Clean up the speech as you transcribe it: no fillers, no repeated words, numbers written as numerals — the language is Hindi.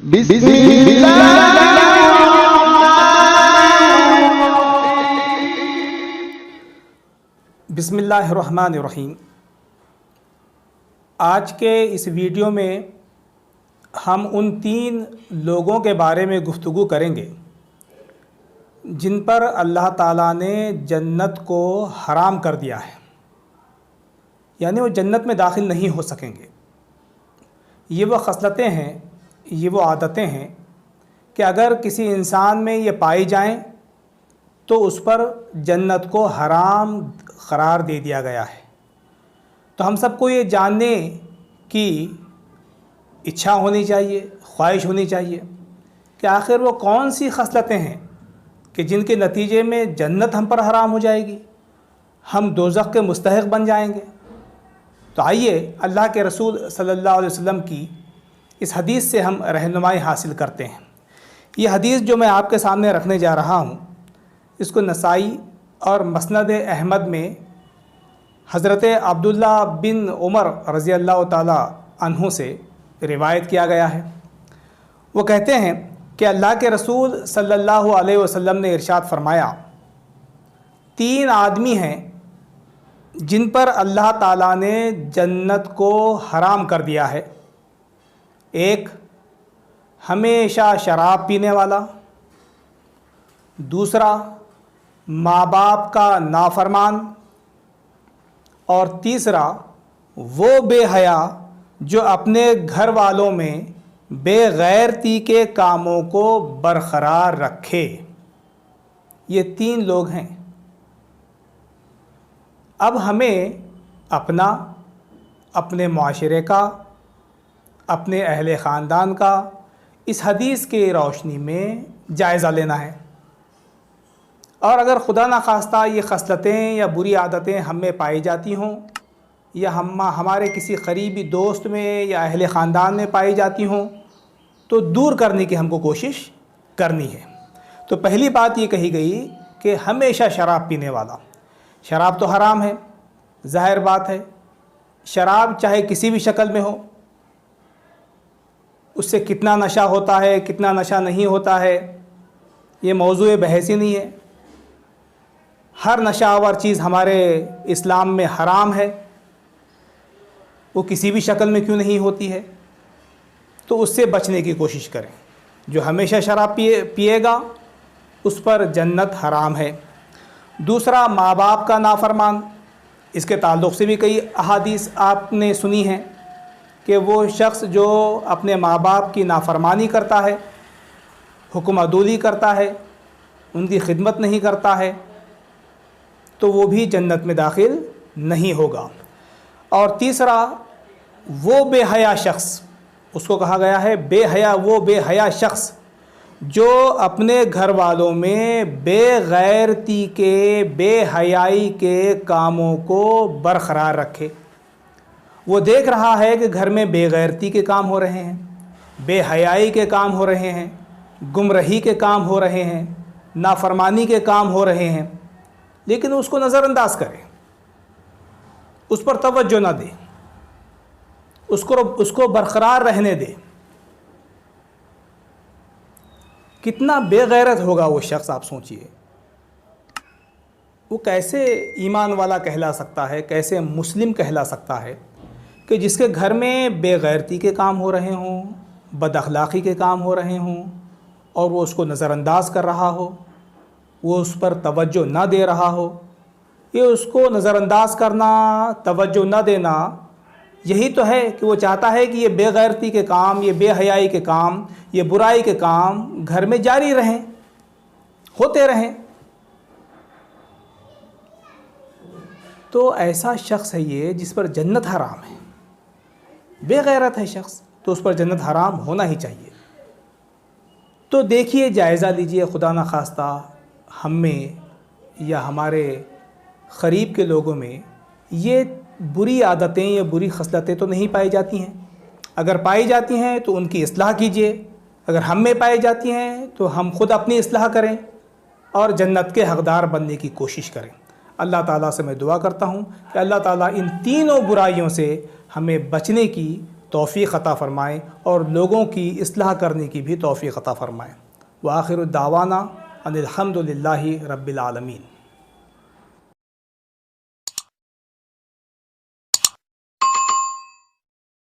बिस्मिल्लाहिर्रहमानिर्रहीम। आज के इस वीडियो में हम उन 3 लोगों के बारे में गुफ्तगू करेंगे जिन पर अल्लाह ताला ने जन्नत को हराम कर दिया है, यानी वो जन्नत में दाखिल नहीं हो सकेंगे। ये वो खसलतें हैं, ये वो आदतें हैं कि अगर किसी इंसान में ये पाई जाएं तो उस पर जन्नत को हराम करार दे दिया गया है। तो हम सबको ये जानने की इच्छा होनी चाहिए, ख्वाहिश होनी चाहिए कि आखिर वो कौन सी खसलतें हैं कि जिनके नतीजे में जन्नत हम पर हराम हो जाएगी, हम दोज़ख के मुस्तहिक़ बन जाएंगे। तो आइए अल्लाह के रसूल सल्लल्लाहु अलैहि वसल्लम की इस हदीस से हम रहनुमाई हासिल करते हैं। ये हदीस जो मैं आपके सामने रखने जा रहा हूँ, इसको नसाई और मसनद अहमद में हज़रत अब्दुल्ला बिन उमर रज़ी अल्लाह ताला अन्हु से रिवायत किया गया है। वो कहते हैं कि अल्लाह के रसूल सल्लल्लाहु अलैहि वसल्लम ने इरशाद फरमाया, 3 आदमी हैं जिन पर अल्लाह ताला ने जन्नत को हराम कर दिया है। एक, हमेशा शराब पीने वाला। दूसरा, माँ बाप का नाफरमान। और तीसरा, वो बेहया जो अपने घर वालों में बेगैरती के कामों को बरकरार रखे। ये 3 लोग हैं। अब हमें अपना, अपने माशरे का, अपने अहले ख़ानदान का इस हदीस के रोशनी में जायज़ा लेना है। और अगर खुदा न खास्ता ये खसलतें या बुरी आदतें हम में पाई जाती हों या हमारे किसी करीबी दोस्त में या अहले ख़ानदान में पाई जाती हों तो दूर करने की हमको कोशिश करनी है। तो पहली बात ये कही गई कि हमेशा शराब पीने वाला। शराब तो हराम है, ज़ाहिर बात है। शराब चाहे किसी भी शक्ल में हो, उससे कितना नशा होता है, कितना नशा नहीं होता है, ये मौज़ूए बहस ही नहीं है। हर नशावर चीज़ हमारे इस्लाम में हराम है, वो किसी भी शक्ल में क्यों नहीं होती है। तो उससे बचने की कोशिश करें। जो हमेशा शराब पिएगा उस पर जन्नत हराम है। दूसरा, माँ बाप का नाफरमान। इसके ताल्लुक़ से भी कई अहादीस आपने सुनी हैं कि वो शख्स जो अपने माँ बाप की नाफरमानी करता है, हुक्म अदूली करता है, उनकी खिदमत नहीं करता है, तो वो भी जन्नत में दाखिल नहीं होगा। और तीसरा, वो बेहया शख्स, उसको कहा गया है बेहया, वो बेहया शख्स जो अपने घर वालों में बेगैरती के, बेहयाई के कामों को बरकरार रखे। वो देख रहा है कि घर में बेगैरती के काम हो रहे हैं, बेहयाई के काम हो रहे हैं, गुमराही के काम हो रहे हैं, नाफरमानी के काम हो रहे हैं, लेकिन उसको नज़रअंदाज करे, उस पर तवज्जो ना दे, उसको बरकरार रहने दे। कितना बेगैरत होगा वो शख्स, आप सोचिए। वो कैसे ईमान वाला कहला सकता है, कैसे मुस्लिम कहला सकता है कि जिसके घर में बेगैरती के काम हो रहे हों, बदअखलाक़ी के काम हो रहे हों, और वो उसको नज़रअंदाज कर रहा हो, वो उस पर तवज्जो ना दे रहा हो। ये उसको नज़रअंदाज करना, तवज्जो ना देना, यही तो है कि वो चाहता है कि ये बेगैरती के काम, ये बेहयाई के काम, ये बुराई के काम घर में जारी रहें, होते रहें। तो ऐसा शख्स है ये जिस पर जन्नत हराम है, बेगैरत है शख्स, तो उस पर जन्नत हराम होना ही चाहिए। तो देखिए, जायज़ा लीजिए, खुदा न खास्ता हम में या हमारे क़रीब के लोगों में ये बुरी आदतें या बुरी खसलतें तो नहीं पाई जाती हैं। अगर पाई जाती हैं तो उनकी इस्लाह कीजिए। अगर हम में पाई जाती हैं तो हम खुद अपनी इस्लाह करें और जन्नत के हक़दार बनने की कोशिश करें। अल्लाह ताला से मैं दुआ करता हूँ कि अल्लाह ताला इन तीनों बुराइयों से हमें बचने की तौफ़ीक़ अता फ़रमाएँ और लोगों की इस्लाह करने की भी तौफ़ीक़ अता फ़रमाएँ। व आखिर दावाना अनिल हम्दुलिल्लाहि रब्बिल आलमीन।